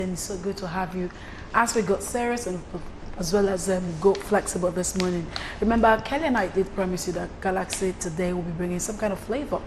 And so good to have you. As we got serious and as well as go flexible this morning. Remember, Kelly and I did promise you that Galaxy today will be bringing some kind of flavor.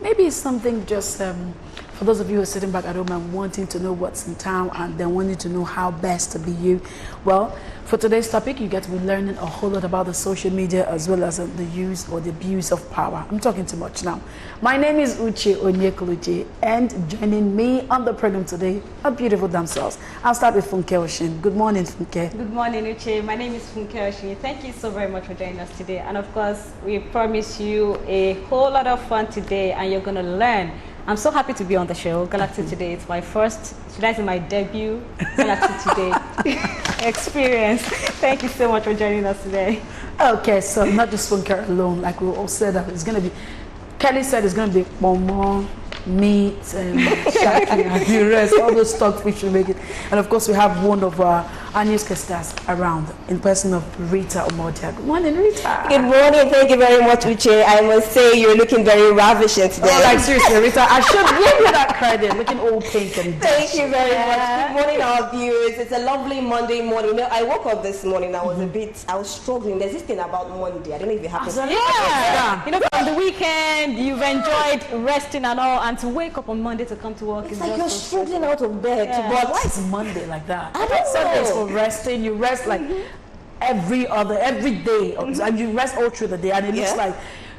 Maybe it's something just for those of you who are sitting back at home and wanting to know what's in town and then wanting to know how best to be you. Well, for today's topic, you get to be learning a whole lot about the social media as well as the use or the abuse of power. I'm talking too much now. My name is Uche Onyekuluche, and joining me on the program today are beautiful damsels. I'll start with Funke Oshin. Good morning, Funke. Good morning, Uche. My name is Funke Oshin. Thank you so very much for joining us today. And of course, we promise you a whole lot of fun today, and you're going to learn. I'm so happy to be on the show, Galaxy Today. It's my first, should I say my debut Galaxy Today experience. Thank you so much for joining us today. Okay, so not just Funke alone, like we all said that it's going to be, Kelly said it's going to be momo, meat, shaki, and the rest, all those stock fish we make it. And of course, we have one of our newscasters around in person of Rita Omodia. Good morning, Rita. Good morning. Thank you very much, Uche. I must say you're looking very ravishing today. Oh, like seriously, Rita, I should give you that credit. Looking all pink and Thank you very much. Good morning, our viewers. It's a lovely Monday morning. You know, I woke up this morning. I was struggling. There's this thing about Monday. I don't know if it happens. Yeah. You know, from the weekend, you've enjoyed resting and all, and to wake up on Monday to come to work It's is like just you're so struggling out of bed. Yeah. But why is Monday like that? I don't Sundays know. for resting. You rest like every day, and you rest all through the day. And it looks like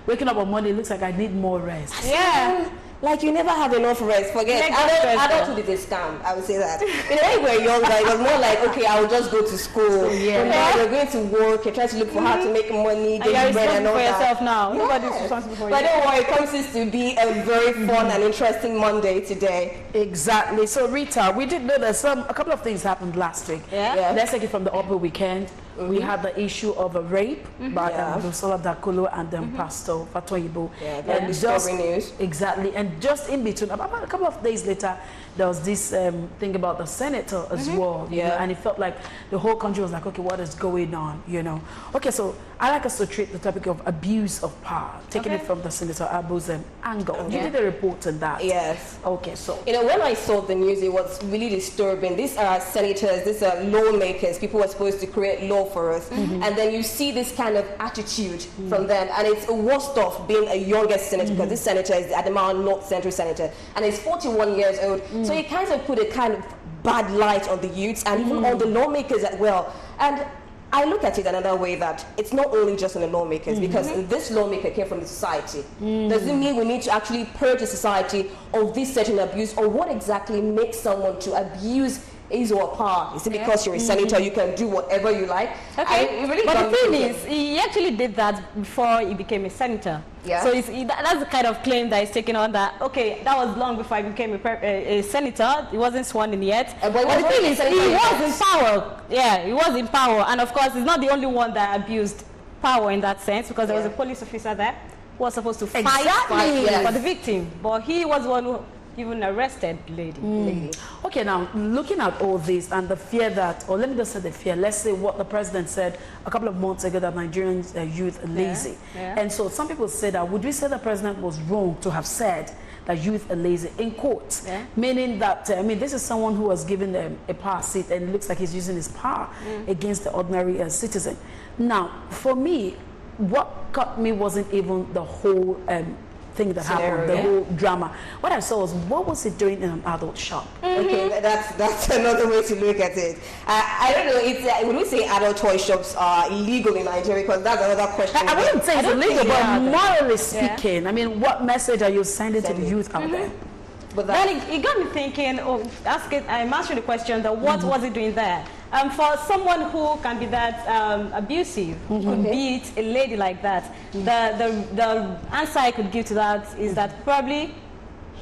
waking up on Monday. It looks like I need more rest. Yeah. Like you never have enough rest. Forget adulthood is a scam. I would say that. You know, when we were younger, it was more like, okay, I will just go to school. Yeah. But now you're going to work. You're trying to look for how to make money, And you're get bread, and responsible all for that. yourself now. Yes. Nobody's responsible for you. But don't worry, it promises to be a very fun and interesting Monday today. Exactly. So Rita, we did know that a couple of things happened last week. Yeah. Let's take it from the upper weekend. We had the issue of a rape by Busola Dakolo and then Pastor Fatoyibo. Yeah, very disturbing news. Exactly. And just in between, about a couple of days later, there was this thing about the senator as well. You know, and it felt like the whole country was like, okay, what is going on? You know. Okay, so I like us to treat the topic of abuse of power, taking it from the Senator Abu's angle. You did a report on that. Yes. Okay, so. You know, when I saw the news, it was really disturbing. These are senators, these are lawmakers, people who are supposed to create law for us. And then you see this kind of attitude from them. And it's worst off being a youngest senator, because this senator is the Adamawa North Central Senator. And he's 41 years old. So he kind of put a kind of bad light on the youths and even on the lawmakers as well. And I look at it another way, that it's not only just on the lawmakers, because this lawmaker came from the society. Does it mean we need to actually purge the society of this certain abuse, or what exactly makes someone to abuse his or her power? Is it because you're a senator, you can do whatever you like? Okay, but the thing is, he actually did that before he became a senator. Yeah. So that's the kind of claim that he's taking on, that, okay, that was long before I became a senator. He wasn't sworn in yet. But the thing is, he was in power. Yeah, he was in power. And of course, he's not the only one that abused power in that sense, because there was a police officer there who was supposed to fight for the victim. But he was the one who even arrested the lady. Okay, now looking at all this and the fear that, or let me just say the fear, let's say what the president said a couple of months ago, that Nigerians youth are lazy. And so some people say that, would we say the president was wrong to have said that youth are lazy in court? Meaning that, I mean, this is someone who was given a power seat, and it looks like he's using his power against the ordinary citizen. Now, for me, what caught me wasn't even the whole thing that happened, the whole drama. What I saw was, what was he doing in an adult shop? Okay, that's another way to look at it. I don't know, it's, when we say adult toy shops are illegal in Nigeria, because that's another question. I wouldn't say it's illegal, but morally speaking, I mean, what message are you sending to the youth out there? But then it got me thinking, I'm answering the question, that what was he doing there? For someone who can be that abusive, could beat a lady like that, the answer I could give to that is that probably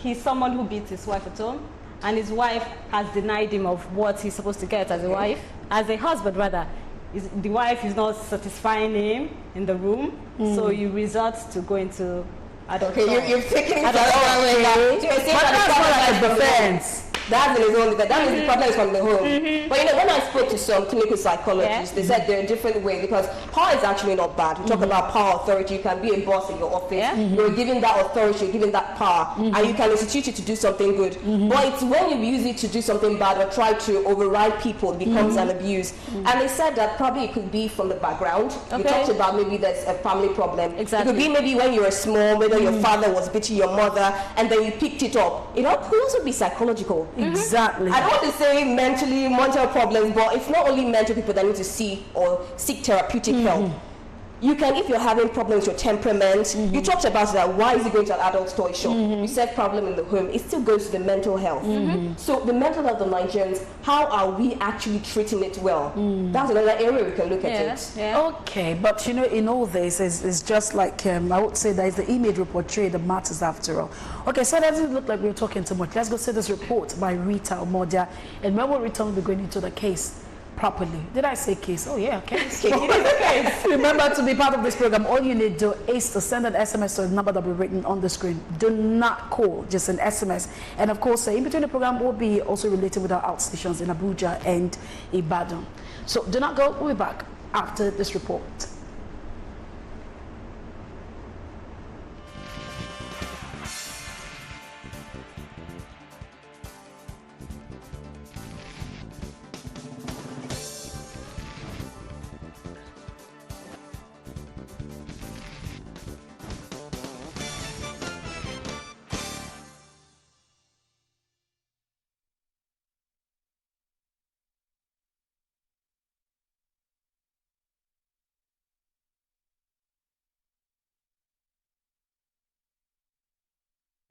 he's someone who beats his wife at home, and his wife has denied him of what he's supposed to get as a wife, as a husband rather. The wife is not satisfying him in the room, so he resorts to going to adult. Okay, you've taken it But that's not like a defense. That's in his own, that is the problem is from the home. But you know, when I spoke to some clinical psychologists, they said there are different ways, because power is actually not bad. We talk about power, authority. You can be a boss in your office. You're given that authority, you're given that power, and you can institute it to do something good. But it's when you use it to do something bad or try to override people, it becomes an abuse. And they said that probably it could be from the background. You talked about maybe there's a family problem. Exactly. It could be maybe when you were small, whether your father was beating your mother, and then you picked it up. It could also be psychological. Exactly. I don't want to say mentally, mental problems, but it's not only mental people that need to see or seek therapeutic help. You can, if you're having problems with your temperament, you talked about that, why is it going to an adult toy shop? You said problem in the home, it still goes to the mental health. So the mental health of Nigerians, how are we actually treating it well? That's another area we can look at it. Okay, but you know, in all this, it's just like, I would say that it's the image we portray that matters after all. Okay, so that doesn't look like we're talking too much. Let's go see this report by Rita Omodia, and when we return, we'll be going into the case properly. Did I say case? Oh yeah, case. It is a case. Remember, to be part of this program, all you need to do is to send an SMS to the number that will be written on the screen. Do not call, just an SMS. And of course, in between the program will be also related with our outstations in Abuja and Ibadan. So do not go. We'll be back after this report.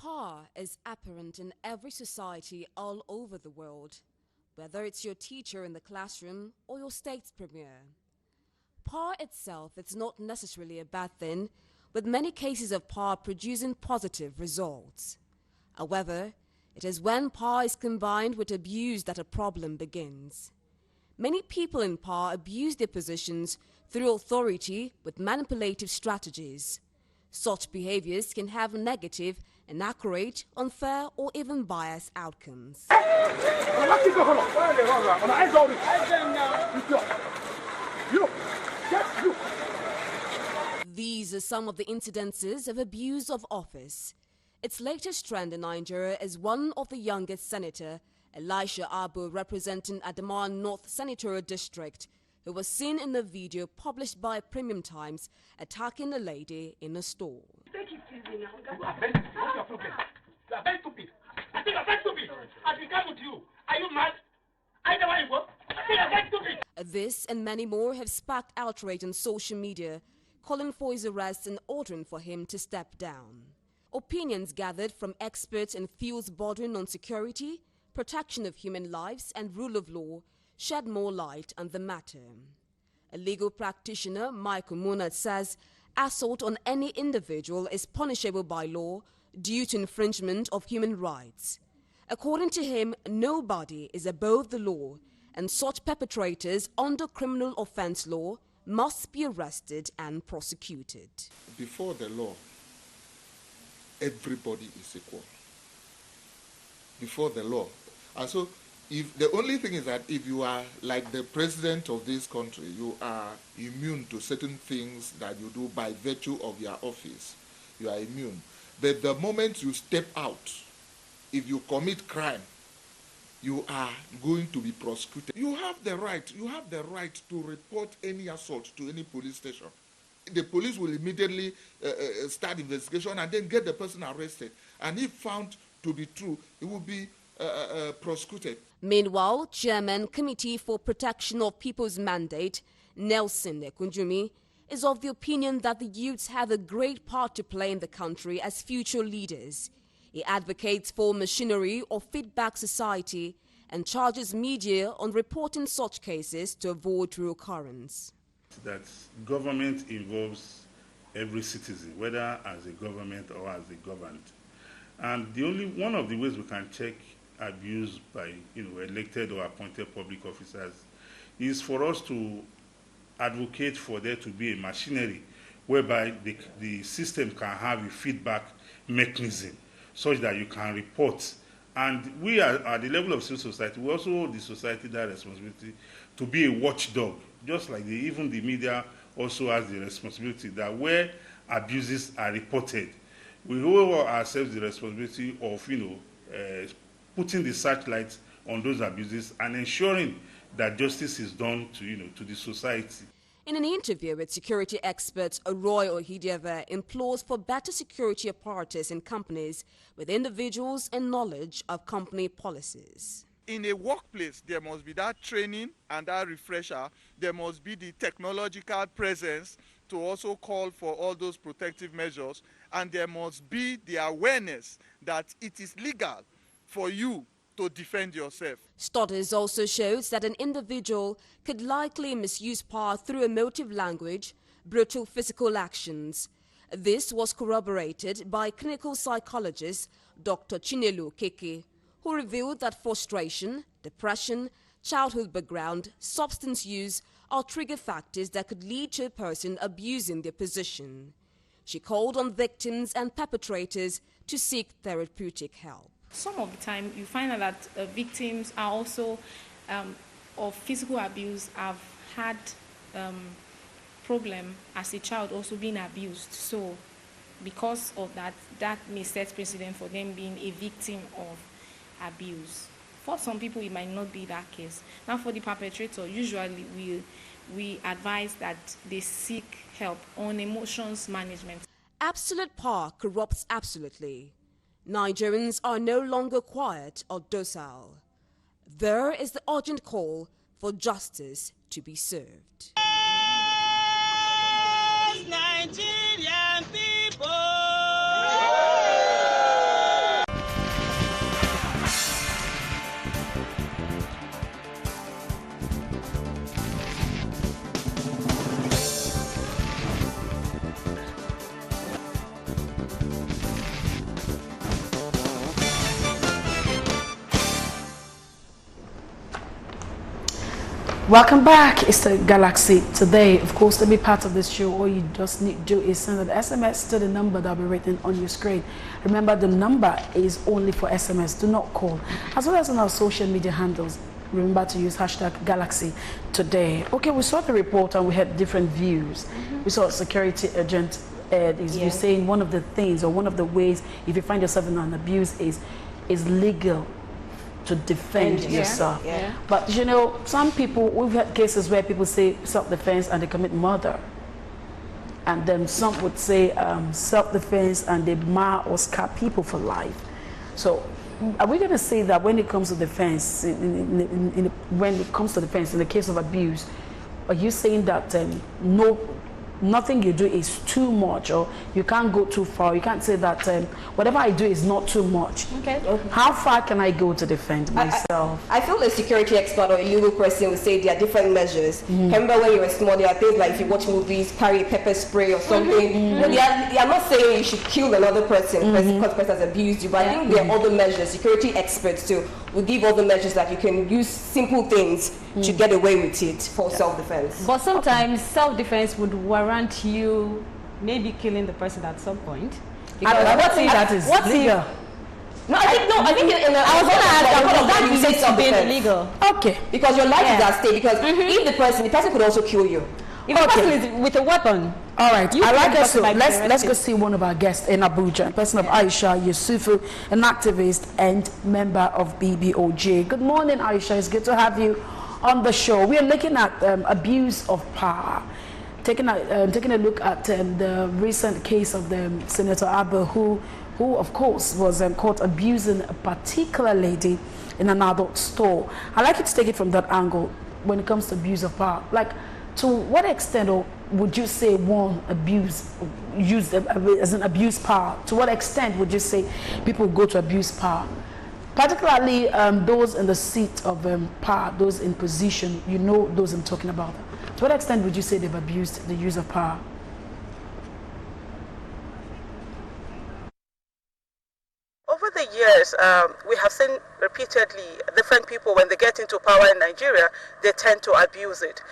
Power is apparent in every society all over the world, whether it's your teacher in the classroom or your state's premier. Power itself is not necessarily a bad thing, with many cases of power producing positive results. However, it is when power is combined with abuse that a problem begins. Many people in power abuse their positions through authority with manipulative strategies. Such behaviors can have negative, inaccurate, unfair, or even biased outcomes. These are some of the incidences of abuse of office. Its latest trend in Nigeria is one of the youngest senator, Elisha Abu, representing Adamawa North Senatorial District, who was seen in the video published by Premium Times attacking a lady in a store. Take it easy now. You are very stupid. What's your problem? You are very stupid. I think you are very stupid. I began with you. Are you mad? I know where you go. I think you are very stupid. This and many more have sparked outrage on social media, calling for his arrest and ordering for him to step down. Opinions gathered from experts in fields bordering on security, protection of human lives, and rule of law shed more light on the matter. A legal practitioner, Michael Munat, says assault on any individual is punishable by law due to infringement of human rights. According to him, nobody is above the law, and such perpetrators under criminal offense law must be arrested and prosecuted. Before the law, everybody is equal. Before the law. And so, if the only thing is that if you are like the president of this country, you are immune to certain things that you do by virtue of your office. You are immune. But the moment you step out, if you commit crime, you are going to be prosecuted. You have the right to report any assault to any police station. The police will immediately start investigation and then get the person arrested. And if found to be true, it will be prosecuted. Meanwhile, Chairman Committee for Protection of People's Mandate, Nelson Nekunjumi, is of the opinion that the youths have a great part to play in the country as future leaders. He advocates for machinery or feedback society and charges media on reporting such cases to avoid reoccurrence. That government involves every citizen, whether as a government or as a governed. And one of the ways we can check abuse by elected or appointed public officers is for us to advocate for there to be a machinery whereby the system can have a feedback mechanism such that you can report And we are at the level of civil society, we also hold the society that responsibility to be a watchdog, just like even the media also has the responsibility that where abuses are reported, we hold ourselves the responsibility of, putting the searchlight on those abuses and ensuring that justice is done to the society. In an interview with security expert Roy Ohidieve, implores for better security apparatus in companies with individuals and knowledge of company policies. In a workplace, there must be that training and that refresher. There must be the technological presence to also call for all those protective measures. And there must be the awareness that it is legal for you to defend yourself. Studies also shows that an individual could likely misuse power through emotive language, brutal physical actions. This was corroborated by clinical psychologist Dr. Chinelo Keke, who revealed that frustration, depression, childhood background, substance use are trigger factors that could lead to a person abusing their position. She called on victims and perpetrators to seek therapeutic help. Some of the time, you find out that victims are also of physical abuse have had problem as a child also being abused. So because of that, that may set precedent for them being a victim of abuse. For some people, it might not be that case. Now, for the perpetrator, usually we advise that they seek help on emotions management. Absolute power corrupts absolutely. Nigerians are no longer quiet or docile. There is the urgent call for justice to be served. Nigerian people. Welcome back. It's the Galaxy today. Of course, to be part of this show, all you just need to do is send an SMS to the number that will be written on your screen. Remember, the number is only for SMS. Do not call. As well as on our social media handles, remember to use hashtag Galaxy today. Okay, we saw the report and we had different views. We saw a security agent is saying one of the things or one of the ways if you find yourself in an abuse is legal to defend yourself. Yeah. But you know, some people, we've had cases where people say self-defense and they commit murder. And then some would say self-defense and they mar or scar people for life. So are we going to say that when it comes to defense, when it comes to defense in the case of abuse, are you saying that nothing you do is too much, or you can't go too far? You can't say that whatever I do is not too much. Okay. How far can I go to defend myself? I feel a security expert or a legal person would say there are different measures. Remember when you were small, there are things like if you watch movies, carry a pepper spray or something. But they are not saying you should kill another person because the person has abused you. But I think there are other measures. Security experts too will give other measures that you can use simple things to get away with it for self-defense. But sometimes self-defense would warrant you maybe killing the person at some point. I don't think that is legal. I think I was going to ask that you say self-defense illegal. Okay. Because your life is at stake. Because if the person could also kill you. If the person is with a weapon. All right. I like us to let's go see one of our guests in Abuja, a person of Aisha Yusufu, an activist and member of BBOJ. Good morning, Aisha. It's good to have you on the show. We are looking at abuse of power. Taking a look at the recent case of Senator Abba, who of course was caught abusing a particular lady in an adult store. I'd like you to take it from that angle when it comes to abuse of power. Like, to what extent, or would you say one used as an abuse power? To what extent would you say people go to abuse power? Particularly those in the seat of power, those in position, you know those I'm talking about. To what extent would you say they've abused the use of power? Over the years, we have seen repeatedly different people, when they get into power in Nigeria, they tend to abuse it.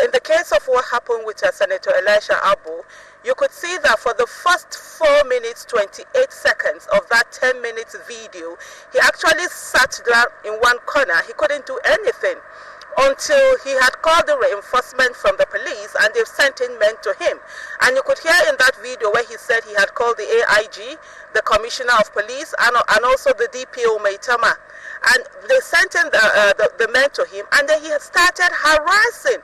In the case of what happened with Senator Elisha Abu, you could see that for the first 4 minutes 28 seconds of that 10 minutes video, he actually sat down in one corner. He couldn't do anything until he had called the reinforcement from the police, and they've sent in men to him. And you could hear in that video where he said he had called the AIG, the Commissioner of Police, and also the DPO Maitama. And they sent in the men to him, and then he had started harassing.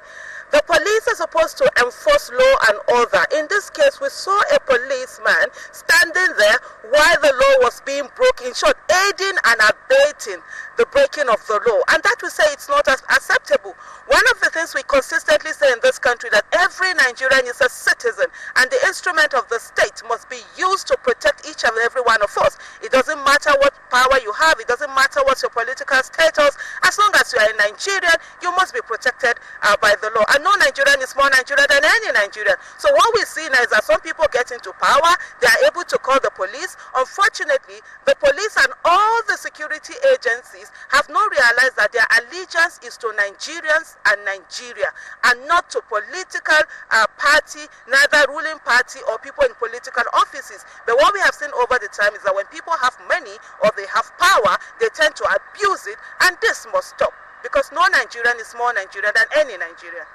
The police are supposed to enforce law and order. In this case, we saw a policeman standing there while the law was being broken, in short, aiding and abetting the breaking of the law. And that we say it's not acceptable. One of the things we consistently say in this country, that every Nigerian is a citizen, and the instrument of the state must be used to protect each and every one of us. It doesn't matter what power you have, it doesn't matter what's your political status. As long as you are a Nigerian, you must be protected by the law. And no Nigerian is more Nigerian than any Nigerian. So what we see now is that some people get into power, they are able to call the police. Unfortunately, the police and all the security agencies have not realized that their allegiance is to Nigerians and Nigeria, and not to political party, neither ruling party or people in political offices. But what we have seen over the time is that when people have money or they have power, they tend to abuse it, and this must stop, because no Nigerian is more Nigerian than any Nigerian.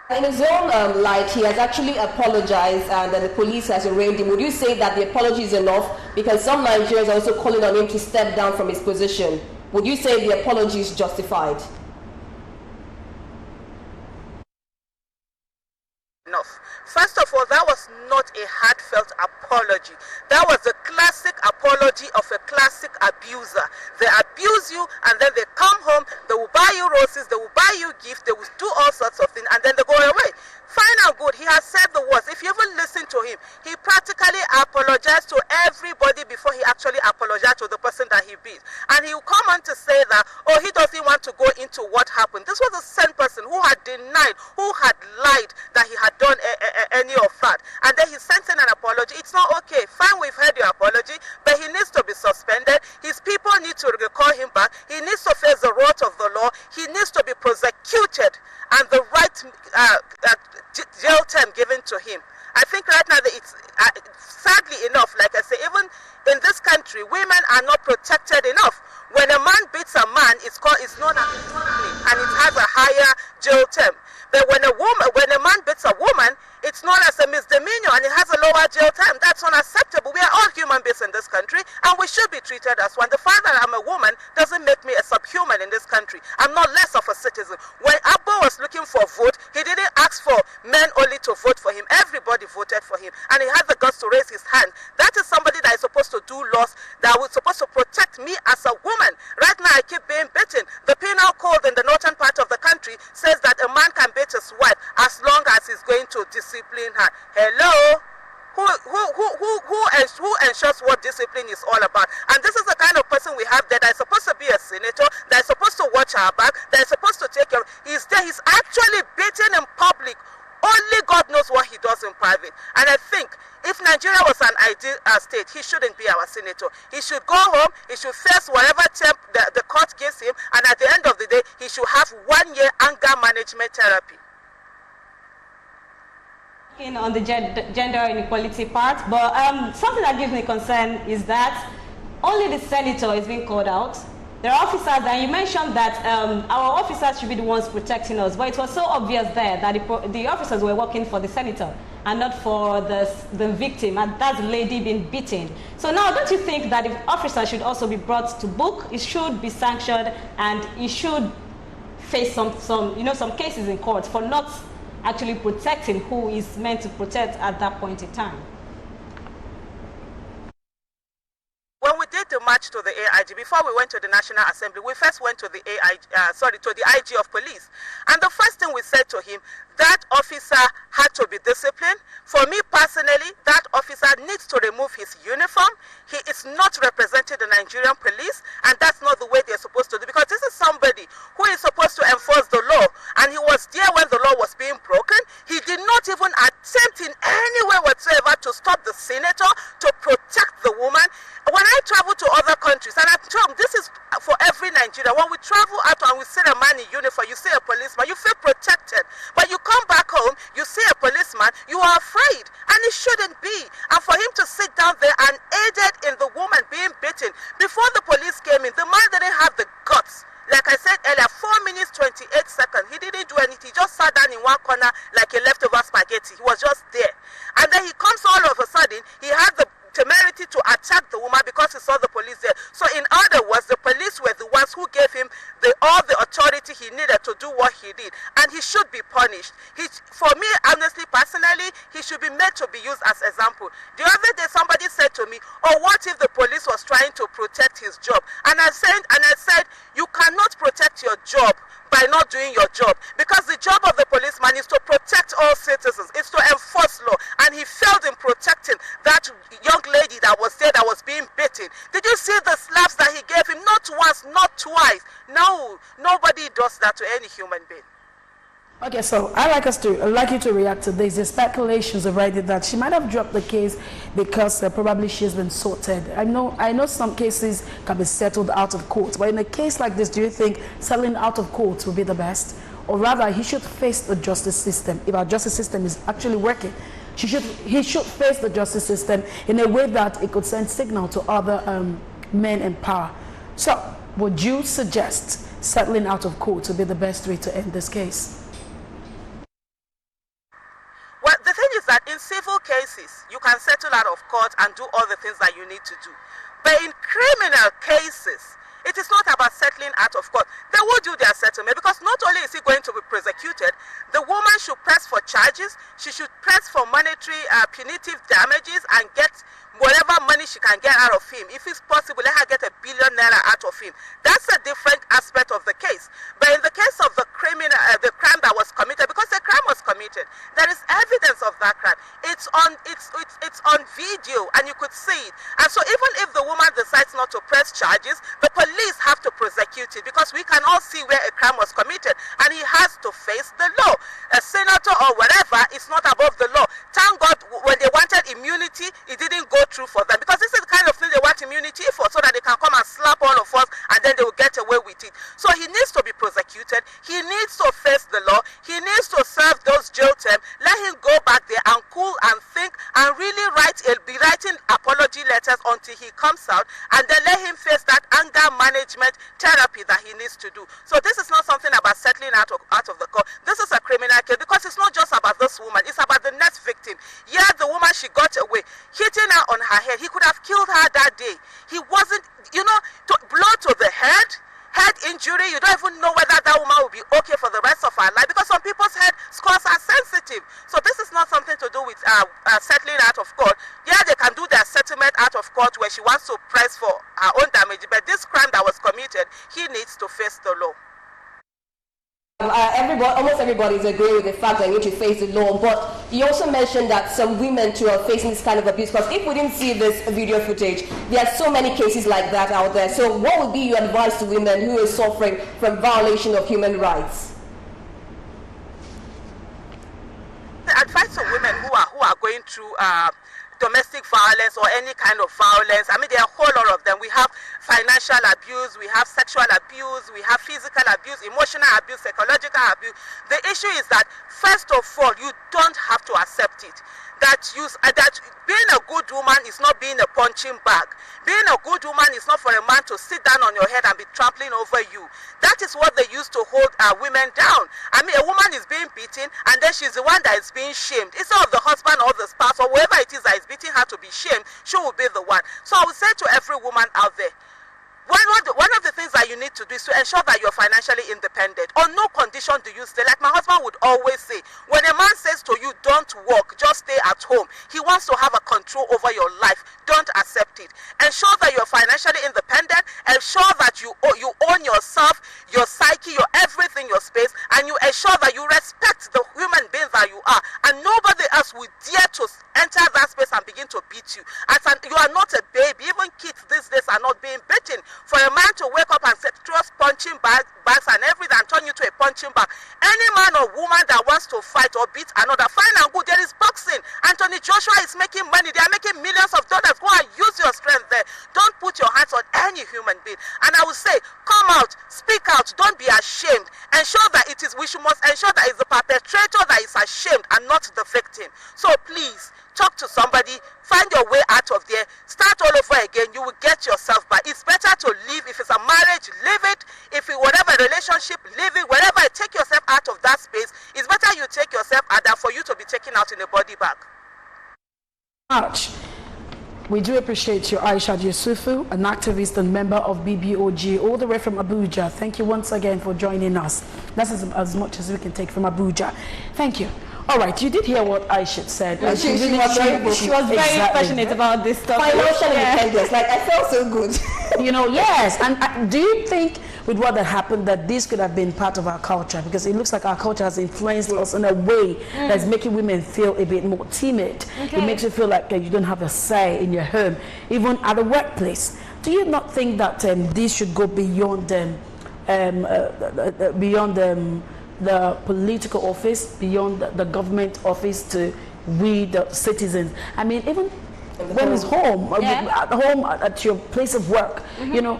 In his own light, he has actually apologized, and the police has arraigned him. Would you say that the apology is enough? Because some Nigerians are also calling on him to step down from his position. Would you say the apology is justified? Enough. First of all, that was not a heartfelt apology. That was a classic apology of a classic abuser. They abuse you, and then they come home, they will buy you roses, they will buy you gifts, they will do all sorts of things, and then they go away. Fine and good, he has said the words. If you even listen to him, he practically apologized to everybody before he actually apologized to the person that he beat. And he will come on to say that, oh, he doesn't want to go into what happened. This was the same person who had denied, who had lied that he had done any of that. And then he sent in an apology. It's not okay. Fine, we've heard your apology, but he needs to be suspended. His people need to recall him back. He needs to face the wrath of the law. He needs to be prosecuted, and the right jail term given to him. I think right now that it's sadly enough, like I say, even in this country, women are not protected enough. When a man beats a man, it's known as discipline, and it has a higher jail term. But when a man beats a woman, it's known as a misdemeanor, and it has a lower jail term. That's unacceptable. We are all human beings in this country, and we should be treated as one. The fact that I'm a woman doesn't make me a subhuman in this country. I'm not less of a citizen. When Abbo was looking for vote, he didn't ask for men only to vote for him. Everybody voted for him, and he had the guts to raise his hand. That is somebody that is supposed to do laws, that was supposed to protect me as a woman. Right now, I keep being beaten. The penal code in the northern part of the country says that a man can beat his wife as long as he's going to discipline her. Hello? Who ensures what discipline is all about? And this is the kind of person we have there that is supposed to be a senator, that is supposed to watch our back, that is supposed to take care of. He's there, he's actually beaten in public. Only God knows what he does in private. And I think if Nigeria was an ideal state, he shouldn't be our senator. He should go home, he should face whatever term the court gives him, and at the end of the day, he should have 1 year anger management therapy. On the gender inequality part, but something that gives me concern is that only the senator is being called out. There are officers, and you mentioned that our officers should be the ones protecting us, but it was so obvious there that the officers were working for the senator and not for the victim, and that lady being beaten. So now, don't you think that if officers should also be brought to book, it should be sanctioned, and it should face some cases in court for not actually protecting who is meant to protect at that point in time? When we did the march to the AIG, before we went to the National Assembly, we first went to the IG of police. And the first thing we said to him, that officer had to be disciplined. For me personally, that officer needs to remove his uniform. He is not representing the Nigerian police, and that's not the way they're supposed to do, because this is somebody who is supposed to enforce the law, and he was there when the law was being broken. He did not even attempt in any way whatsoever to stop the senator, to protect the woman. When I travel to other countries, and I'm told this is for every Nigerian, when we travel out and we see a man in uniform, you see a policeman, you feel protected. But you come back home, you see a policeman, you are afraid. And it shouldn't be. And for him to sit down there and aided in the woman being beaten, before the police came in, the man didn't have the guts. Like I said earlier, 4 minutes, 28 seconds. He didn't do anything. He just sat down in one corner like a leftover spaghetti. He was just there. And then he comes all of a sudden, he had the temerity to attack the woman because he saw the police there. So in other words, the police were the ones who gave him all the authority he needed to do what he did. And he should be punished. For me, honestly, personally, he should be made to be used as example. The other day, somebody said to me, oh, what if the police was trying to protect his job? And I said, you cannot protect your job by not doing your job, because the job of the policeman is to protect all citizens, it's to enforce law, and he failed in protecting that young lady that was there that was being beaten. Did you see the slaps that he gave him? Not once, not twice. No, nobody does that to any human being. Okay, so I'd like you to react to this. There's speculations already that she might have dropped the case because probably she's been sorted. I know some cases can be settled out of court, but in a case like this, do you think settling out of court would be the best? Or rather, he should face the justice system. If our justice system is actually working, he should face the justice system in a way that it could send signal to other men in power. So, would you suggest settling out of court to be the best way to end this case? Well, the thing is that in civil cases, you can settle out of court and do all the things that you need to do. But in criminal cases, it is not about settling out of court. They will do their settlement, because not only is he going to be prosecuted, the woman should press for charges, she should press for monetary punitive damages and get whatever money she can get out of him. If it's possible, let her get #1 billion out of him. That's a different aspect of the case. But in the case of the crime that was committed, because the crime was committed, there is evidence of that crime. It's on video, and you could see it. And so even if the woman decides not to press charges, the police have to prosecute it, because we can all see where a crime was committed, and he has to face the law. A senator or whatever is not above the law. Thank God, when they wanted immunity, it didn't go through for them, because this is the kind of thing they want immunity for, so that they can come and slap all of us and then they will get away with it. So he needs to be prosecuted, he needs to face the law, he needs to serve those jail terms. Let him go back there and cool and think and really be writing apology letters until he comes out, and then let him face that anger management therapy that he needs to do. So this is not something about settling out of the court. This is a criminal case, because it's not just about this woman, it's about the next victim. Yeah, the woman, she got away, hitting her on her head. He could have killed her that day. He wasn't, blow to the head injury. You don't even know whether that woman will be okay for the rest of her life, because some people's head scores are sensitive. So this is not something to do with settling out of court. Yeah, they can do their settlement out of court where she wants to press for her own damage, but this crime that was committed, he needs to face the law. Almost everybody is agreeing with the fact that you need to face the law, but you also mentioned that some women too are facing this kind of abuse, because if we didn't see this video footage, there are so many cases like that out there. So what would be your advice to women who are suffering from violation of human rights? The advice to women who are going through domestic violence or any kind of violence, I mean, there are a whole lot of them. We have financial abuse, we have sexual abuse, we have physical abuse, emotional abuse, psychological abuse. The issue is that, first of all, you don't have to accept it. That being a good woman is not being a punching bag. Being a good woman is not for a man to sit down on your head and be trampling over you. That is what they use to hold women down. I mean, a woman is being beaten, and then she's the one that is being shamed. Instead of the husband or the spouse or whoever it is that is beating her to be shamed, she will be the one. So I would say to every woman out there, one of the things that you need to do is to ensure that you're financially independent. On no condition do you stay. Like my husband would always say, when a man says to you, don't work, just stay at home, he wants to have a control over your life. Don't accept it. Ensure that you're financially independent. Ensure that you own yourself, your psyche, your everything, your space, and you ensure that you respect the human being that you are. And nobody else will dare to enter that space and begin to beat you. You are not a baby. Even kids these days are not being beaten. For a man to wake up and say, trust punching bags and everything and turn you to a punching bag. Any man or woman that wants to fight or beat another, fine and good. There is boxing. Anthony Joshua is making money. They are making millions of dollars. Go and use your strength there. Don't put your hands on any human being. And I would say, come come out, speak out, don't be ashamed. Ensure that we must ensure that it's the perpetrator that is ashamed and not the victim. So please, talk to somebody, find your way out of there, start all over again, you will get yourself back. It's better to leave. If it's a marriage, leave it. If it, whatever relationship, leave it. Wherever, take yourself out of that space. It's better you take yourself out than for you to be taken out in a body bag. Much. We do appreciate you, Aisha Yusufu, an activist and member of BBOG, all the way from Abuja. Thank you once again for joining us. That's as much as we can take from Abuja. Thank you. All right, you did hear what Aisha said. She was very passionate about this stuff. Financial independence, like I felt so good. You know, yes. And do you think with what had happened that this could have been part of our culture? Because it looks like our culture has influenced us in a way that's making women feel a bit more timid. It makes you feel like you don't have a say in your home, even at the workplace. Do you not think that this should go beyond the political office, beyond the government office, to we the citizens? I mean, even when it's home, at home, at your place of work, you know.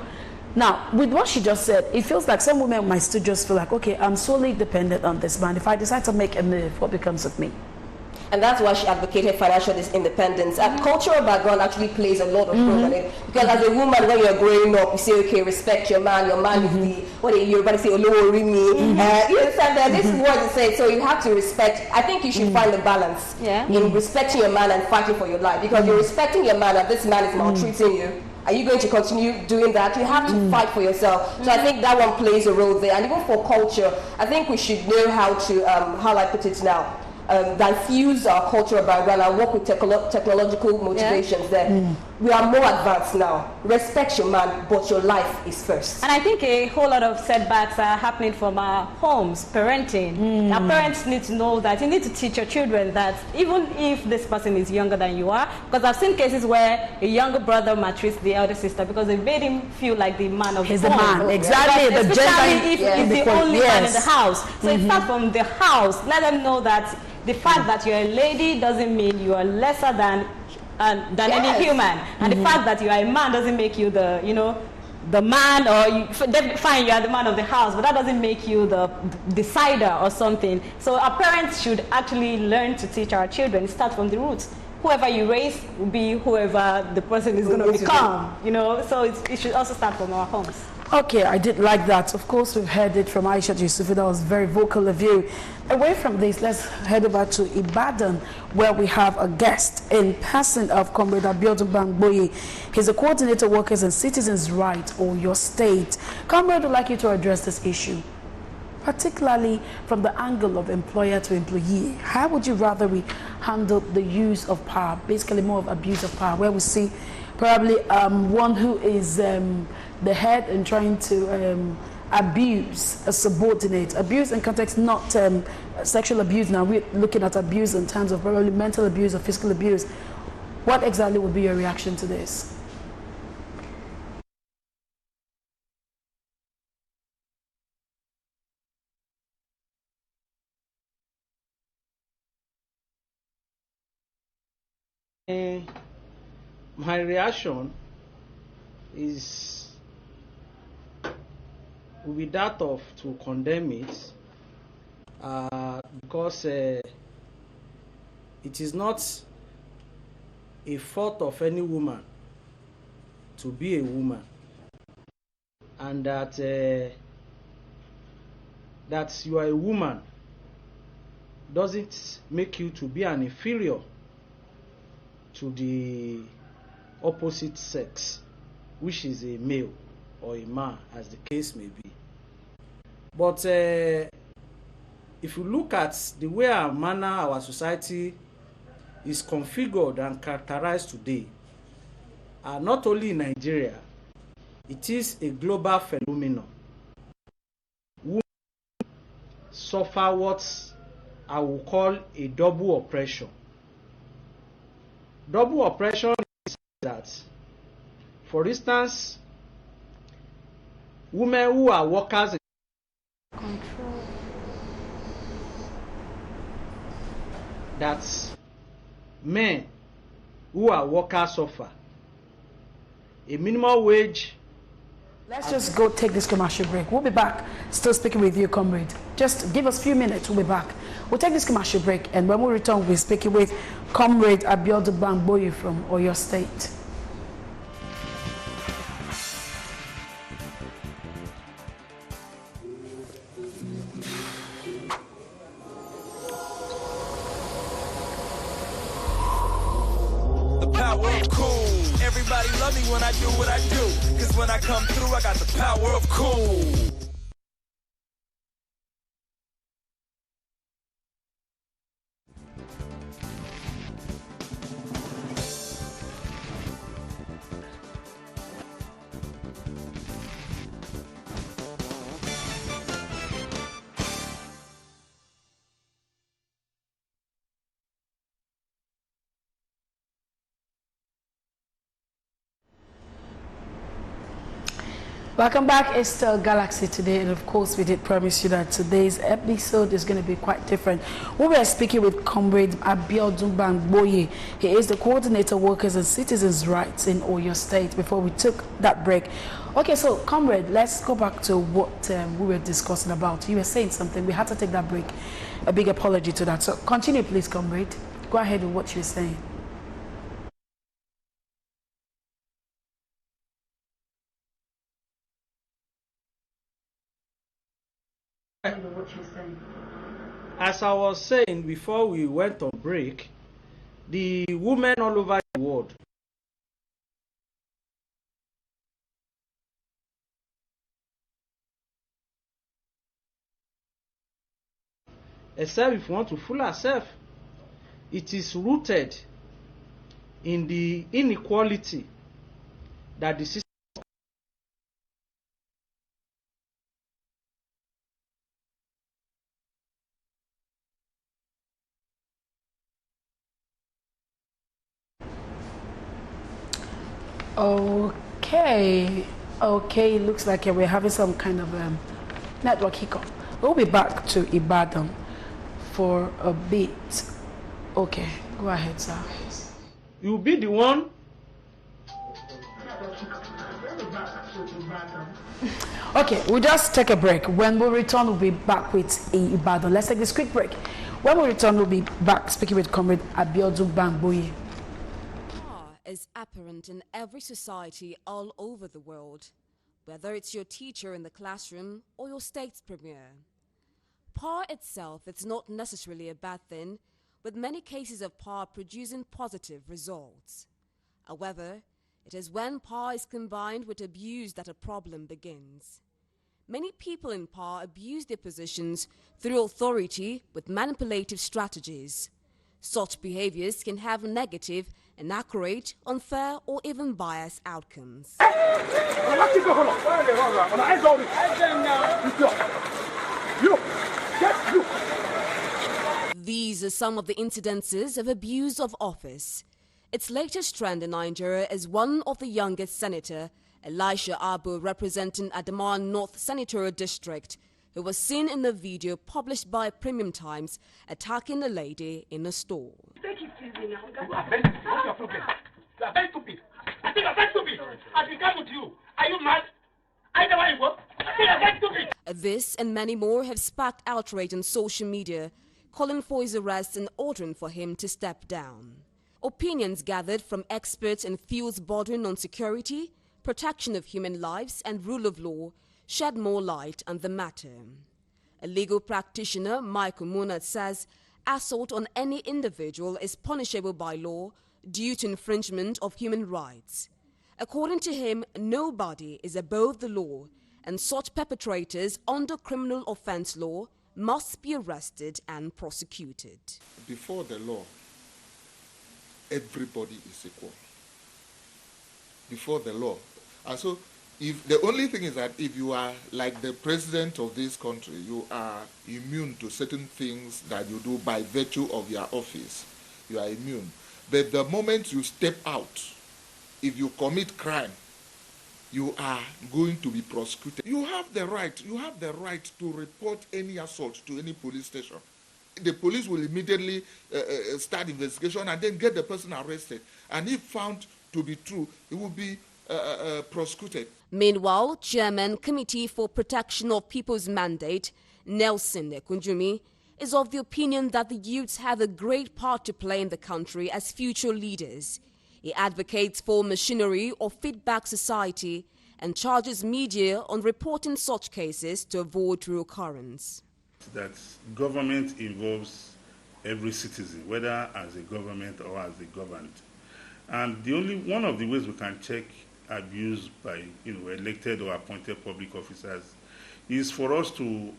Now, with what she just said, it feels like some women might still just feel like, okay, I'm solely dependent on this man. If I decide to make a move, what becomes of me? And that's why she advocated financial independence. And cultural background actually plays a lot of role in it. Because as a woman, when you're growing up, you say, okay, respect your man. Your man is the, what you everybody say, Olowo Rimi. You understand that? This is what you say. So you have to respect. I think you should find a balance in respecting your man and fighting for your life. Because you're respecting your man and this man is maltreating you. Are you going to continue doing that? You have to fight for yourself. So I think that one plays a role there. And even for culture, I think we should know how to, how I put it now, diffuse our cultural background and work with technological motivations there. We are more advanced now. Respect your man, but your life is first. And I think a whole lot of setbacks are happening from our homes, parenting. Our parents need to know that you need to teach your children that even if this person is younger than you are, because I've seen cases where a younger brother maltreats the elder sister because they made him feel like the man of the home. He's the man, exactly. But especially if he's the only man in the house. So it starts from the house. Let them know that the fact that you're a lady doesn't mean you are lesser than any human, and the fact that you are a man doesn't make you the, you know, the man, or fine, you are the man of the house, but that doesn't make you the decider or something. So our parents should actually learn to teach our children. Start from the roots. Whoever you raise will be whoever the person is going to become. You know, so it should also start from our homes. Okay, I did like that. Of course, we've heard it from Aisha Yusufu. That was very vocal of you. Away from this, let's head over to Ibadan, where we have a guest in person of Comrade Abiodun Bangboye. He's a coordinator workers and citizens' rights, or your state. Comrade, would like you to address this issue, particularly from the angle of employer to employee. How would you rather we handle the use of power, basically more of abuse of power, where we see probably one who is the head and trying to abuse a subordinate. Abuse in context, not sexual abuse. Now we're looking at abuse in terms of probably mental abuse or physical abuse. What exactly would be your reaction to this? My reaction will be that of to condemn it, because it is not a fault of any woman to be a woman, and that you are a woman doesn't make you to be an inferior to the opposite sex, which is a male or a man, as the case may be. But if you look at the way our society is configured and characterized today, not only in Nigeria, it is a global phenomenon. Women suffer what I will call a double oppression. Double oppression is that, for instance, women who are workers control, that men who are workers suffer. A minimum wage Let's just go take this commercial break. We'll be back, still speaking with you, comrade. Just give us a few minutes, we'll be back. We'll take this commercial break, and when we return, we'll be speaking with Comrade Abiodun Bangboye from Oyo State. Everybody love me when I do what I do, cause when I come through I got the power of cool. Welcome back. It's still Galaxy today, and of course we did promise you that today's episode is going to be quite different. We were speaking with Comrade Abiodun Bangboye. He is the coordinator workers and citizens rights in Oyo State. Before we took that break, okay, so Comrade, let's go back to what we were discussing about. You were saying something. We had to take that break. A big apology to that. So continue, please, Comrade. Go ahead with what you were saying. As I was saying before we went on break, the women all over the world except if we want to fool ourselves, it is rooted in the inequality that the system Okay, looks like we're having some kind of network hiccup. We'll be back to Ibadan for a bit. Okay, go ahead, sir. You'll be the one. Okay, we'll just take a break. When we return, we'll be back with Ibadan. Let's take this quick break. When we return, we'll be back speaking with Comrade Abiodun Bangboye. Is apparent in every society all over the world, whether it's your teacher in the classroom or your state's premier. Power itself is not necessarily a bad thing, with many cases of power producing positive results. However, it is when power is combined with abuse that a problem begins. Many people in power abuse their positions through authority with manipulative strategies. Such behaviors can have negative, inaccurate, unfair, or even biased outcomes. These are some of the incidences of abuse of office. Its latest trend in Nigeria is one of the youngest senator, Elisha Abu, representing Adamawa North Senatorial District, who was seen in the video published by Premium Times attacking a lady in a store. Take it easy now. What's your problem? You are very stupid. I think you are very stupid. I will come with you. Are you mad? I know where you go. I think you are very stupid. This and many more have sparked outrage on social media, calling for his arrest and ordering for him to step down. Opinions gathered from experts in fields bordering on security, protection of human lives and rule of law shed more light on the matter. A legal practitioner, Michael Munat, says assault on any individual is punishable by law due to infringement of human rights. According to him, nobody is above the law, and such perpetrators under criminal offense law must be arrested and prosecuted. Before the law, everybody is equal. Before the law. And so, if the only thing is that if you are like the president of this country, you are immune to certain things that you do by virtue of your office. You are immune. But the moment you step out, if you commit crime, you are going to be prosecuted. You have the right to report any assault to any police station. The police will immediately start investigation and then get the person arrested. And if found to be true, it will be prosecuted. Meanwhile, Chairman Committee for Protection of People's Mandate, Nelson Ekunjumi, is of the opinion that the youths have a great part to play in the country as future leaders. He advocates for machinery or feedback society and charges media on reporting such cases to avoid reoccurrence. That government involves every citizen, whether as a government or as a governed. And one of the ways we can check abuse by elected or appointed public officers is for us to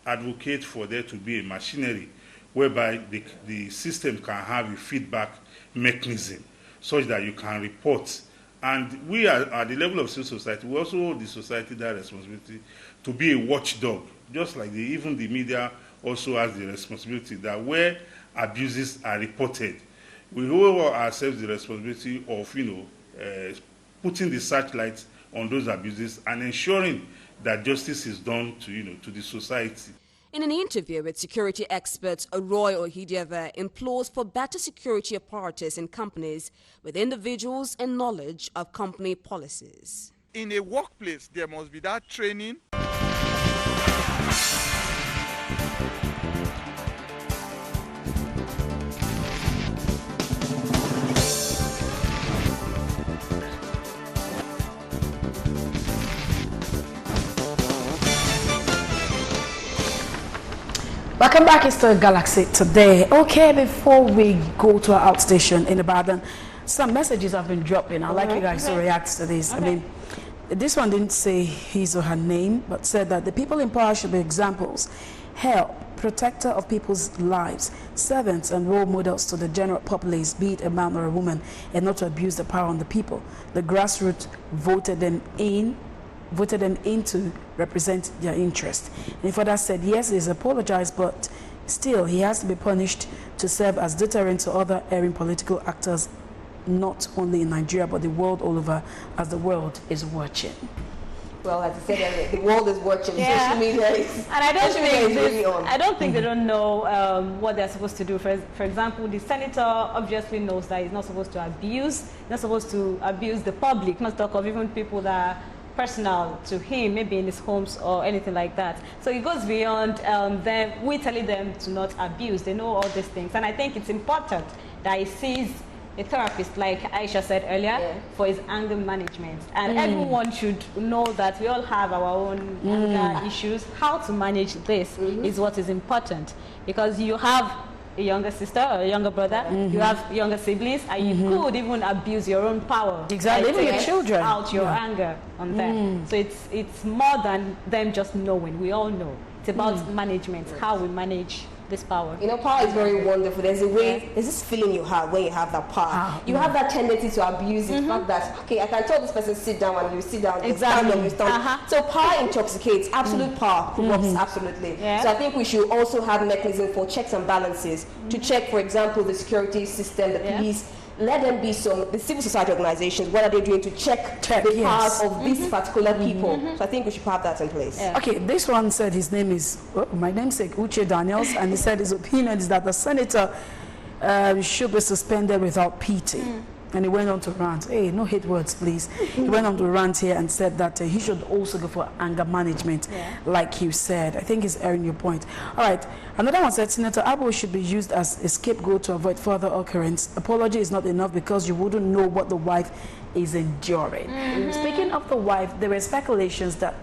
advocate for there to be a machinery whereby the system can have a feedback mechanism such that you can report. And we are at the level of civil society, we also hold the society that responsibility to be a watchdog, just like even the media also has the responsibility that where abuses are reported, we hold ourselves the responsibility of putting the searchlights on those abuses and ensuring that justice is done to the society. In an interview with security expert Roy Ohidieva, implores for better security apparatus in companies with individuals and knowledge of company policies. In a workplace, there must be that training. Welcome back, it's the Galaxy today. Okay, before we go to our outstation in Ibadan, some messages have been dropping. I'd like you guys to react to this. I mean, this one didn't say his or her name, but said that the people in power should be examples, help, protector of people's lives, servants and role models to the general populace, be it a man or a woman, and not to abuse the power on the people. The grassroots voted them in to represent their interest. And he further said, yes, he's apologized, but still he has to be punished to serve as deterrent to other erring political actors, not only in Nigeria, but the world all over, as the world is watching. Well, as I said earlier, the world is watching. Yeah. Social media is, and I don't think really on. I don't think they don't know what they're supposed to do. For example, the senator obviously knows that he's not supposed to abuse, not supposed to abuse the public, not talk of even people that are personal to him, maybe in his homes or anything like that. So it goes beyond them. We telling them to not abuse. They know all these things, and I think it's important that he sees a therapist, like Aisha said earlier, for his anger management. And everyone should know that we all have our own anger issues. How to manage this is what is important, because you have a younger sister or a younger brother, you have younger siblings, and you could even abuse your own power. Exactly, even your children. Out your anger on them. So it's more than them just knowing. We all know. It's about management, how we manage this power. You know, power is very wonderful. There's a way, there's this feeling you have when you have that power. You have that tendency to abuse it. Fact that, okay, I can tell this person sit down, and you sit down, exactly. you stand. So power intoxicates, absolute power corrupts, absolutely. So I think we should also have mechanism for checks and balances to check, for example, the security system, the police. Let them be the civil society organizations. What are they doing to check the powers of these particular people? So I think we should have that in place. Okay, this one said his name is, my namesake, Uche Daniels, and he said his opinion is that the senator should be suspended without pity. And he went on to rant. Hey, no hate words, please. He went on to rant here and said that he should also go for anger management, like you said. I think he's airing your point. All right. Another one said Senator Abu should be used as a scapegoat to avoid further occurrence. Apology is not enough because you wouldn't know what the wife is enduring. Speaking of the wife, there were speculations that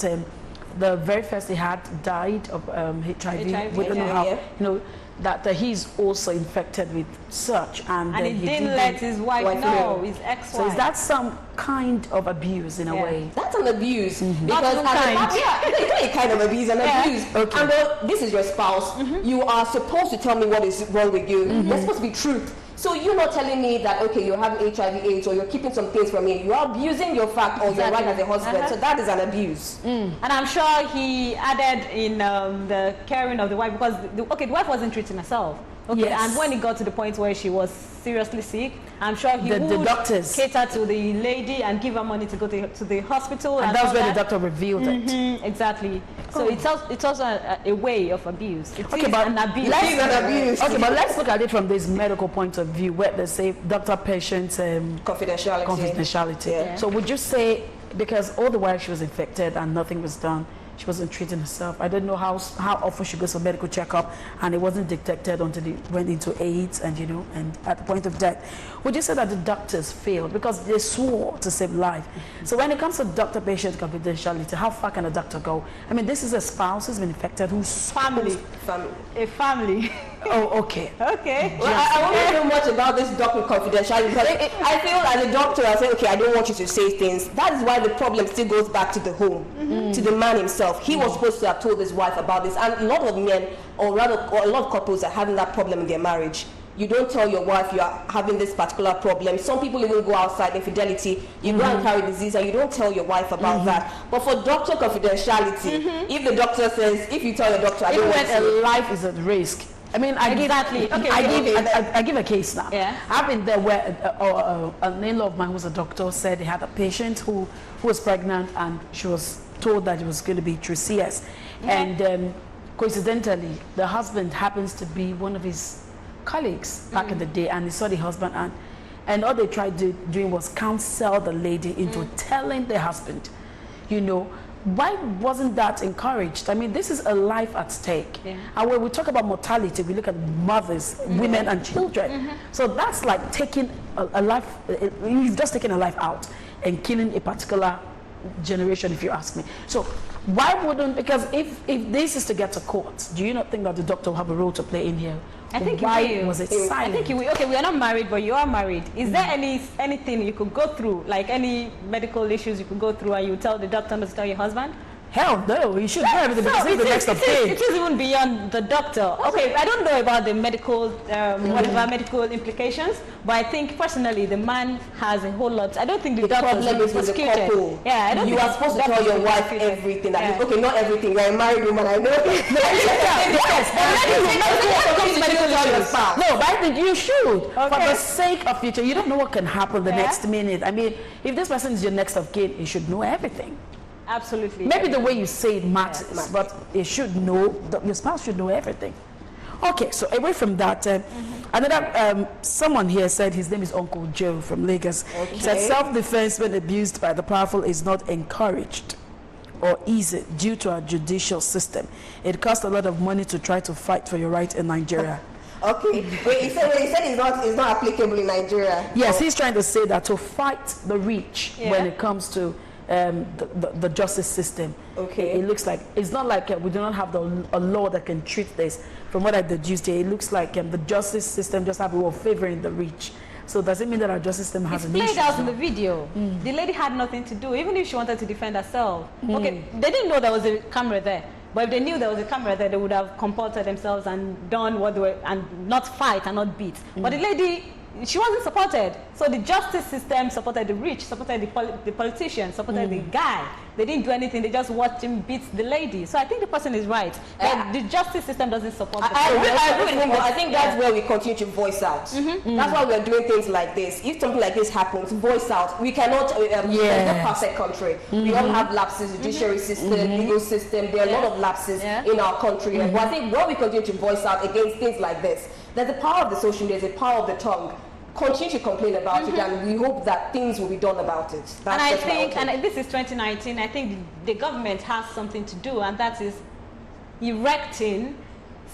the very first he had died of HIV. We don't know how. You know, that he's also infected with such, and he didn't let his wife know, his ex-wife. So is that some kind of abuse in a way? That's an abuse. Because it's not a kind of abuse, an abuse. Okay. And this is your spouse. You are supposed to tell me what is wrong with you. There's supposed to be truth. So you're not telling me that, okay, you have HIV/AIDS or you're keeping some things from me. You are abusing your fact or your right as a husband. So that is an abuse. And I'm sure he added in the caring of the wife, because the wife wasn't treating herself. Okay, and when it got to the point where she was seriously sick, I'm sure he would the doctors cater to the lady and give her money to go to the hospital. And that's where the doctor revealed it. Exactly. So it's also a way of abuse. It's an abuse. Okay, but let's look at it from this medical point of view, where they say doctor-patient confidentiality. So would you say because all the while she was infected and nothing was done. She wasn't treating herself. I didn't know how often she goes for medical checkup, and it wasn't detected until it went into AIDS, and and at the point of death. Would you say that the doctors failed because they swore to save life? So when it comes to doctor-patient confidentiality, how far can a doctor go? I mean, this is a spouse who's been infected, who's a family. Oh, okay. Okay. Well, I won't know much about this doctor confidentiality because I feel as a doctor, I say, okay, I don't want you to say things. That is why the problem still goes back to the home, to the man himself. He was supposed to have told his wife about this, and a lot of men, or rather a lot of couples are having that problem in their marriage. You don't tell your wife you are having this particular problem. Some people even go outside infidelity. You go and carry disease and you don't tell your wife about that. But for doctor confidentiality, if the doctor says, if you tell your doctor, I don't want when a life is at risk. I mean, I give a case now. Yeah. I've been there where an in-law of mine who was a doctor said he had a patient who was pregnant, and she was told that it was going to be through CS. And coincidentally, the husband happens to be one of his colleagues back in the day, and he saw the husband, and all they tried doing was counsel the lady into telling the husband, why wasn't that encouraged? I mean, this is a life at stake. And when we talk about mortality, we look at mothers, women, and children. So that's like taking a life, you've just taken a life out and killing a particular generation, if you ask me. So why wouldn't, because if this is to get to court, do you not think that the doctor will have a role to play in here? I think why was it silent? I think okay, we are not married, but you are married. Is there anything you could go through, like any medical issues you could go through, and you tell the doctor not to tell your husband? Hell no, you should have everything because it's the next of kin. It is even beyond the doctor. Okay, I don't know about the medical, whatever medical implications, but I think personally the man has a whole lot. I don't think the doctor is with the couple. Yeah, I don't you are supposed to tell your wife everything. That okay, not everything. You're a married woman, I know. No, but I think you should. For the sake of future, you don't know what can happen the next minute. I mean, if this person is your next of kin, you should know everything. Absolutely. Maybe the way you say it matters, but you should know, your spouse should know everything. Okay, so away from that, another, someone here said his name is Uncle Joe from Lagos. He said self-defense when abused by the powerful is not encouraged or easy due to our judicial system. It costs a lot of money to try to fight for your right in Nigeria. Okay, wait, he said it's not applicable in Nigeria. Yes, he's trying to say that to fight the rich when it comes to the justice system. Okay. It looks like, it's not like we do not have a law that can treat this. From what I deduced here, it looks like the justice system just have a way of favoring the rich. So does it mean that our justice system has an issue? It's played out in the video. The lady had nothing to do, even if she wanted to defend herself. Okay, they didn't know there was a camera there. But if they knew there was a camera there, they would have comported themselves and done what they were, and not fight and not beat. But the lady, she wasn't supported. So the justice system supported the rich, supported the politicians, supported the guy. They didn't do anything. They just watched him beat the lady. So I think the person is right. But the justice system doesn't support the I think that's where we continue to voice out. That's why we're doing things like this. If something like this happens, voice out. We cannot, there's no perfect country. We all have lapses, judiciary system, legal system. There are a lot of lapses in our country. But I think when we continue to voice out against things like this, there's the power of the social media, there's the power of the tongue. Continue to complain about it, and we hope that things will be done about it. That's and I think, and this is 2019, I think the government has something to do, and that is erecting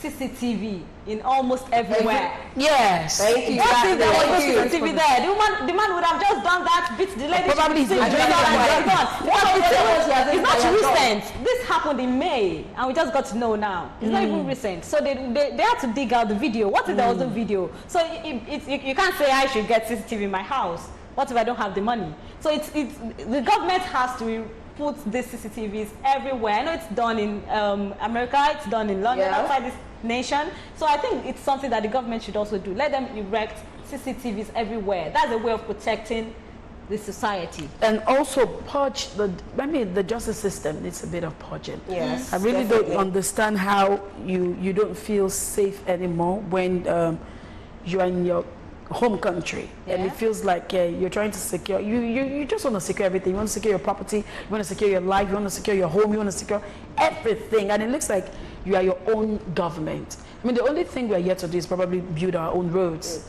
CCTV in almost everywhere. Yes. Thank you. What if there was no CCTV there? The man would have just done that, beat the lady. Probably he's doing It's not recent. This happened in May, and we just got to know now. It's not even recent. So they had to dig out the video. What if there was no video? So you can't say I should get CCTV in my house. What if I don't have the money? So the government has to put these CCTVs everywhere. I know it's done in America, it's done in London, outside this nation. So I think it's something that the government should also do. Let them erect CCTVs everywhere. That's a way of protecting the society. And also purge the justice system needs a bit of purging. Yes, I really don't understand how you don't feel safe anymore when you are in your home country and it feels like you're trying to secure, you just want to secure everything. You want to secure your property, you want to secure your life, you want to secure your home, you want to secure everything, and it looks like you are your own government. I mean, the only thing we are yet to do is probably build our own roads.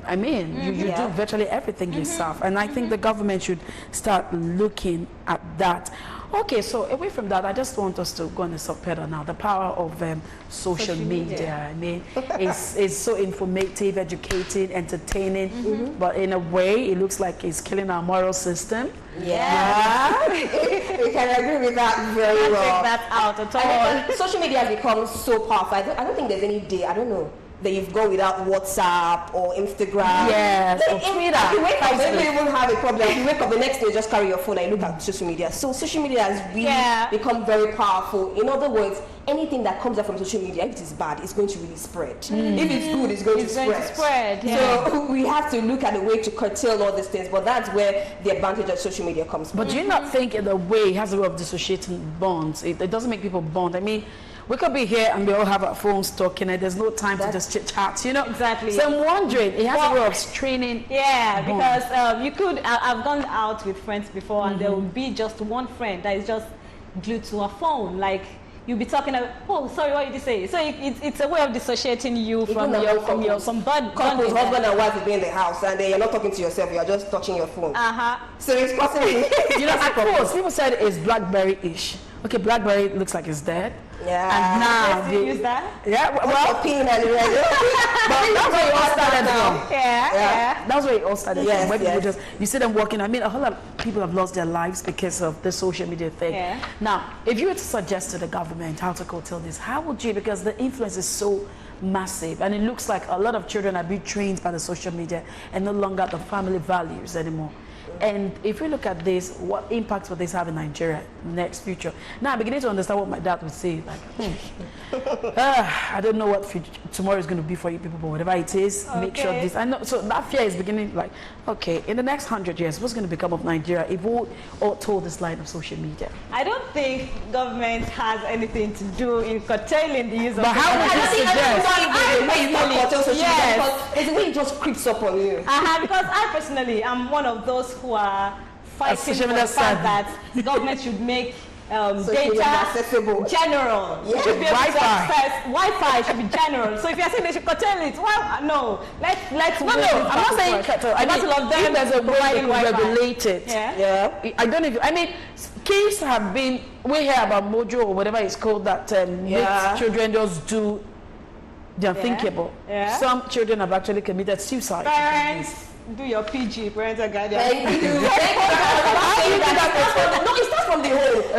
I mean, you do virtually everything yourself. And I think the government should start looking at that. Okay, so away from that, I just want us to go on the subpedal now. The power of social media. I mean, it's so informative, educating, entertaining, but in a way, it looks like it's killing our moral system. Yeah. We can agree with that very well. Take that out at all. Social media has become so powerful. I don't think there's any day, I don't know, that you've gone without WhatsApp or Instagram. Yes, or Twitter. You wake up, you don't even have a problem. You wake up the next day, just carry your phone and you look at social media. So social media has really become very powerful. In other words, anything that comes out from social media, if it is bad, it's going to really spread. If it's good, it's going to spread. So we have to look at a way to curtail all these things, but that's where the advantage of social media comes from. But do you not think in a way it has a way of dissociating bonds? It doesn't make people bond. I mean, we could be here and we all have our phones talking and there's no time to just chit chat, you know? Exactly. So I'm wondering, it has a way of straining. Yeah, because you could, I've gone out with friends before and there will be just one friend that is just glued to a phone. Like, you'll be talking about, oh, sorry, what did you say? So it's a way of dissociating you from your somebody. Couples, husband and wife will be in the house and you're not talking to yourself, you're just touching your phone. So it's possible. You know, at first, people said it's BlackBerry-ish. Okay, BlackBerry looks like it's dead. Yeah. And now they use that? Yeah, well, but that's where it all started from. Yeah. That's where it all started from. When people just, you see them walking. I mean, a whole lot of people have lost their lives because of the social media thing. Yeah. Now, if you were to suggest to the government how to curtail this, how would you? Because the influence is so massive, and it looks like a lot of children are being trained by the social media and no longer the family values anymore. And if we look at this, what impact will this have in Nigeria next future? Now I'm beginning to understand what my dad would say. Like, I don't know what tomorrow is going to be for you people, but whatever it is, make sure this. I know. So that fear is beginning. Like, okay, in the next 100 years, what's going to become of Nigeria if we all told this line of social media? I don't think government has anything to do in curtailing the use of. But how would you suggest? It's the way it just creeps up on you. Because I personally am one of those who are fighting for the fact that the government should make data accessible, general. Should be Wi-Fi should be general. So if you're saying they should curtail it, well, no. Let's I'm not saying curtail. I mean, there's a way to regulate it. I don't know if I mean, kids have been. We hear about Mojo or whatever it's called that makes children just do the unthinkable. Some children have actually committed suicide. Parents, do your PG, parental guidance. Thank you. No, it starts from the home. I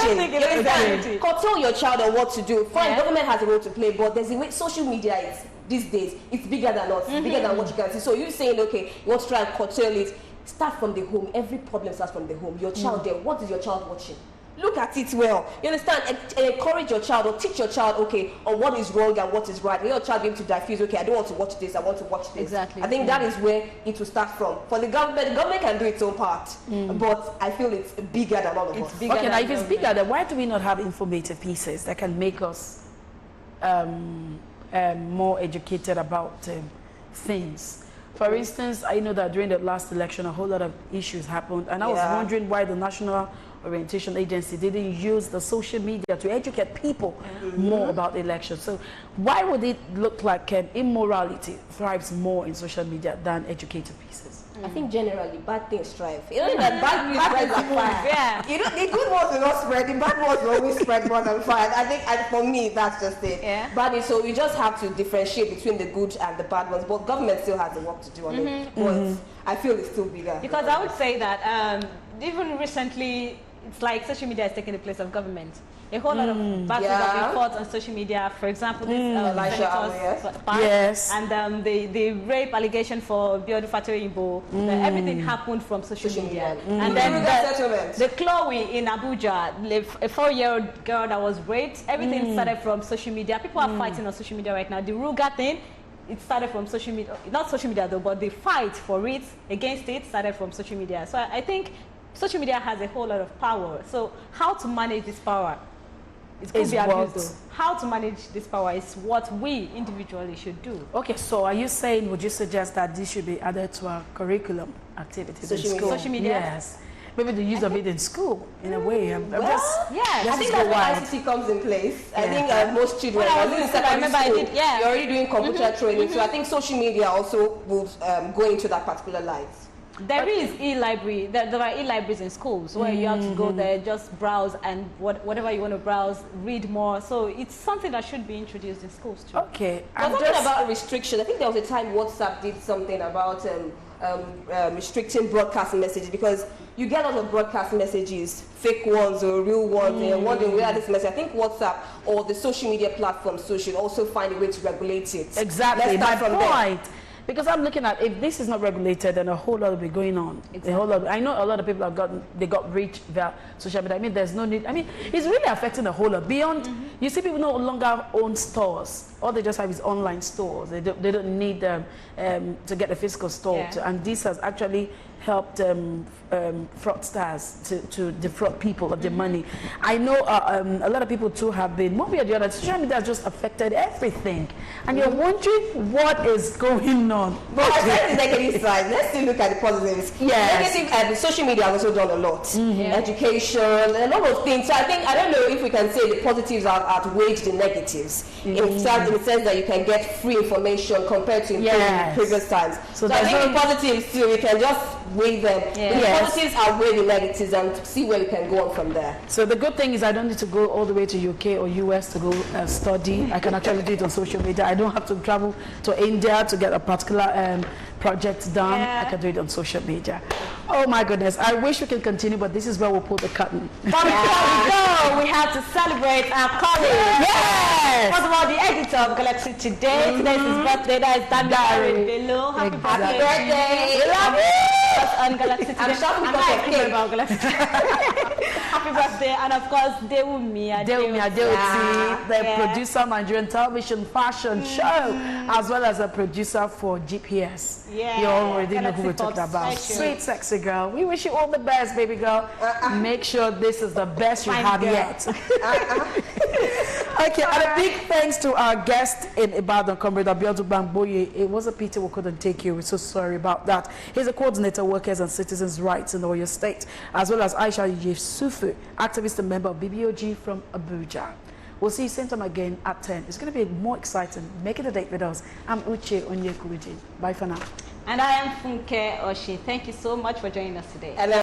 don't think it's curtail your child on what to do. Fine, government has a role to play, but there's a way social media is these days. It's bigger than us. It's bigger than what you can see. So you're saying, okay, you want to try and curtail it. Start from the home. Every problem starts from the home. Your child there. What is your child watching? Look at it well. You understand? And encourage your child or teach your child, okay, on what is wrong and what is right. Let your child be able to diffuse, okay, I don't want to watch this, I want to watch this. Exactly. I think that is where it will start from. For the government can do its own part, but I feel it's bigger than all of us. Okay, now if it's bigger, then why do we not have informative pieces that can make us more educated about things? For instance, I know that during the last election, a whole lot of issues happened, and I was wondering why the National Orientation Agency didn't use the social media to educate people more about the election. So why would it look like immorality thrives more in social media than educative pieces? I think generally bad things thrive. You know that bad news spreads like fire. You know, the good ones will not spread, the bad ones will always spread more than fire. I think, and for me, that's just it. Bad news, so you just have to differentiate between the good and the bad ones. But government still has the work to do on it. But I feel it's still bigger. Because I would say that even recently, it's like social media is taking the place of government. A whole lot of battles have been fought on social media. For example, this senators and the rape allegation for Biodu Fatori-Igbo. Everything happened from social media. And then the Chloe in Abuja, a 4-year-old girl that was raped, everything started from social media. People are fighting on social media right now. The Ruga thing, it started from social media. Not social media though, but the fight for it, against it, started from social media. So I think social media has a whole lot of power. So how to manage this power? It could be abused though. How to manage this power is what we individually should do. Okay, so are you saying, would you suggest that this should be added to our curriculum activities in school? Social media? Yes. maybe the use of it in school in a way. I'm Well, just, I think that's when ICT comes in place. I think most children, When I was in school, I remember I did, you're already doing computer training, so I think social media also will go into that particular light. There is e-library. There are e-libraries in schools where you have to go there, just browse, and whatever you want to browse, read more. So it's something that should be introduced in schools too. Okay. I'm talking about restriction. I think there was a time WhatsApp did something about restricting broadcast messages, because you get a lot of broadcast messages, fake ones or real ones, and you're wondering where this message. I think WhatsApp or the social media platforms should also find a way to regulate it. Exactly. Let's start from there. Because I'm looking at, if this is not regulated, then a whole lot will be going on. Exactly. A whole lot. I know a lot of people got reached via social media. I mean, there's no need. I mean, it's really affecting a whole lot. Beyond, you see people no longer own stores. All they just have is online stores. They don't need them to get a physical store. And this has actually helped fraudsters to defraud people of their money. I know a lot of people too have been, one way or the other, social media has just affected everything. And you're wondering what is going on. But that's the negative side. Let's still look at the positives. Yes. Negative, social media has also done a lot. Education, a lot of things. So I don't know if we can say the positives outweigh the negatives. In the sense that you can get free information compared to in previous times. So I think the positives too, we can just weigh them. The positives outweigh the negatives and see where we can go on from there. So the good thing is I don't need to go all the way to UK or US to go study. I can actually do it on social media. I don't have to travel to India to get a particular project done. I can do it on social media. Oh my goodness, I wish we could continue, but this is where we'll pull the curtain. But before we go, we have to celebrate our colleague. Yes! First of all, the editor of Galaxy today. Today's his birthday. That is Daniel Bello. Happy birthday. We love you! On Galaxy today. I'm shouting because of about Galaxy. Happy birthday. And of course, Dewumi Adeoti, the producer of Nigerian television fashion show, as well as a producer for GPS. Yeah. You already know who we're talking about. Special. Sweet, sexy girl. We wish you all the best, baby girl. Make sure this is the best you have yet. Okay, and a big thanks to our guest in Ibadan, Comrade Abiodun Bamboye. It was a pity we couldn't take you. We're so sorry about that. He's a coordinator of workers and citizens' rights in Oyo State, as well as Aisha Yusufu, activist and member of BBOG from Abuja. We'll see you same time again at 10. It's going to be more exciting. Make it a date with us. I'm Uche Onyekuruji. Bye for now. And I am Funke Oshi. Thank you so much for joining us today.